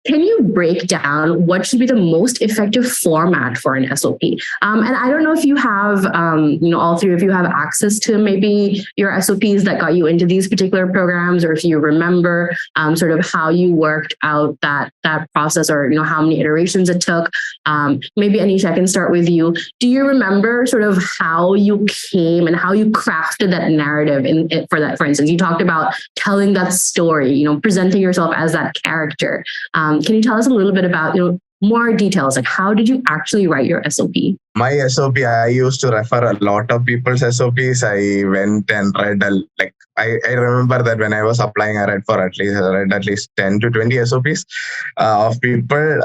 can you break down what should be the most effective format for an SOP? And I don't know if you have, all three of you have access to maybe your SOPs that got you into these particular programs, or if you remember sort of how you worked out that process, or how many iterations it took. Maybe Anisha, I can start with you. Do you remember sort of how you came and how you crafted that narrative for that? For instance, you talked about telling that story, presenting yourself as that character. Can you tell us a little bit about, more details, like how did you actually write your SOP? My SOP, I used to refer a lot of people's SOPs. I went and read, I remember that when I was applying, I read at least 10 to 20 SOPs of people.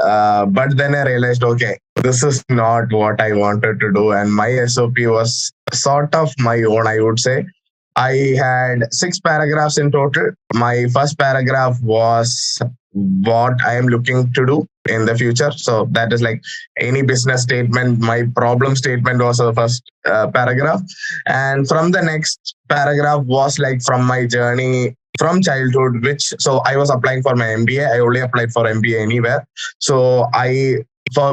But then I realized, okay, this is not what I wanted to do. And my SOP was sort of my own, I would say. I had 6 paragraphs in total. My first paragraph was what I am looking to do in the future. So that is like any business statement. My problem statement was the first paragraph. And from the next paragraph was like from my journey from childhood, so I was applying for my MBA. I only applied for MBA anywhere. So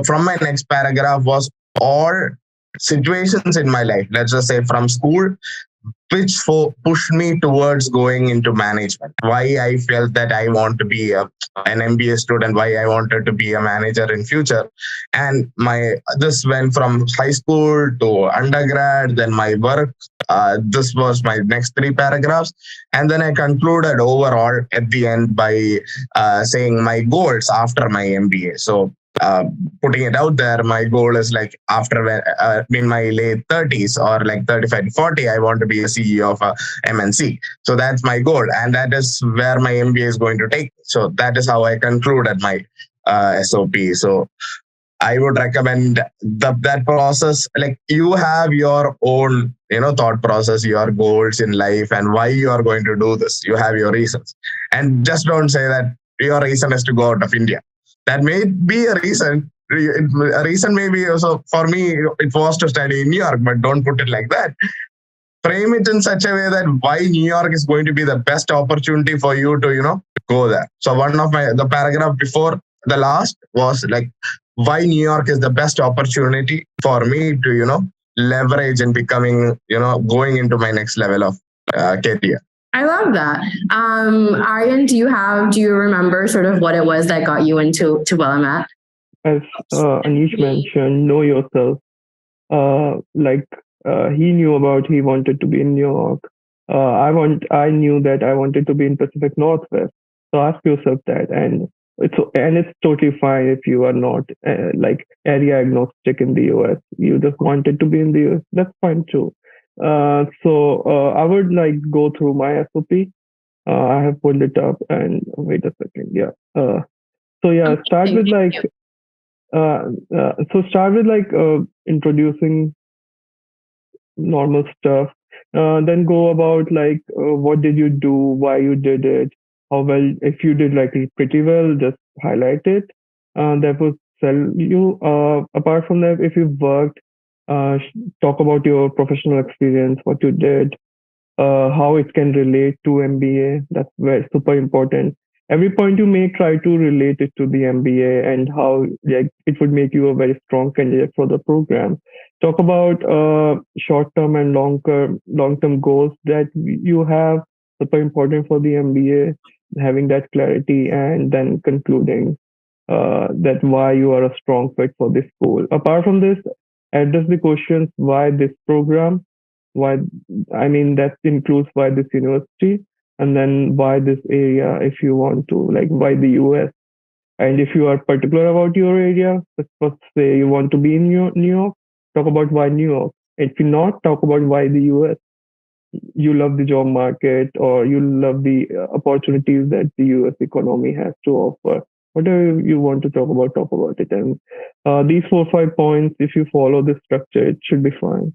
from my next paragraph was all situations in my life, let's just say from school, which pushed me towards going into management. Why I felt that I want to be an MBA student, why I wanted to be a manager in future. And this went from high school to undergrad, then my work. This was my next 3 paragraphs. And then I concluded overall at the end by saying my goals after my MBA. So putting it out there, my goal is like after in my late 30s or like 35 to 40, I want to be a CEO of a MNC. So that's my goal. And that is where my MBA is going to take me. So that is how I concluded my SOP. So I would recommend that process. Like you have your own, thought process, your goals in life and why you are going to do this. You have your reasons. And just don't say that your reason is to go out of India. That may be a reason. A reason may be also, for me, it was to study in New York, but don't put it like that. Frame it in such a way that why New York is going to be the best opportunity for you to, go there. So one of the paragraph before the last was like, why New York is the best opportunity for me to, leverage and becoming, going into my next level of career. I love that. Aryan, do you remember sort of what it was that got you into Willamette? As Anish mentioned, know yourself. He knew he wanted to be in New York. I knew that I wanted to be in Pacific Northwest. So ask yourself that, and it's totally fine if you are not area agnostic in the US. You just wanted to be in the US. That's fine too. So I would go through my SOP. I have pulled it up and wait a second. Yeah. Start with introducing normal stuff. Then go about what did you do, why you did it, how well. If you did pretty well, just highlight it. That would sell you. Apart from that, if you worked, talk about your professional experience, what you did, how it can relate to MBA. That's very super important. Every point you make, try to relate it to the MBA and how it would make you a very strong candidate for the program. Talk about short-term and long-term goals that you have. Super important for the MBA, having that clarity, and then concluding that why you are a strong fit for this school. Apart from this, address the questions why this program, that includes why this university, and then why this area if you want to, why the US. And if you are particular about your area, let's say you want to be in New York, talk about why New York. If you not, talk about why the US. You love the job market or you love the opportunities that the US economy has to offer. Whatever you want to talk about it. And these 4 or 5 points, if you follow this structure, it should be fine.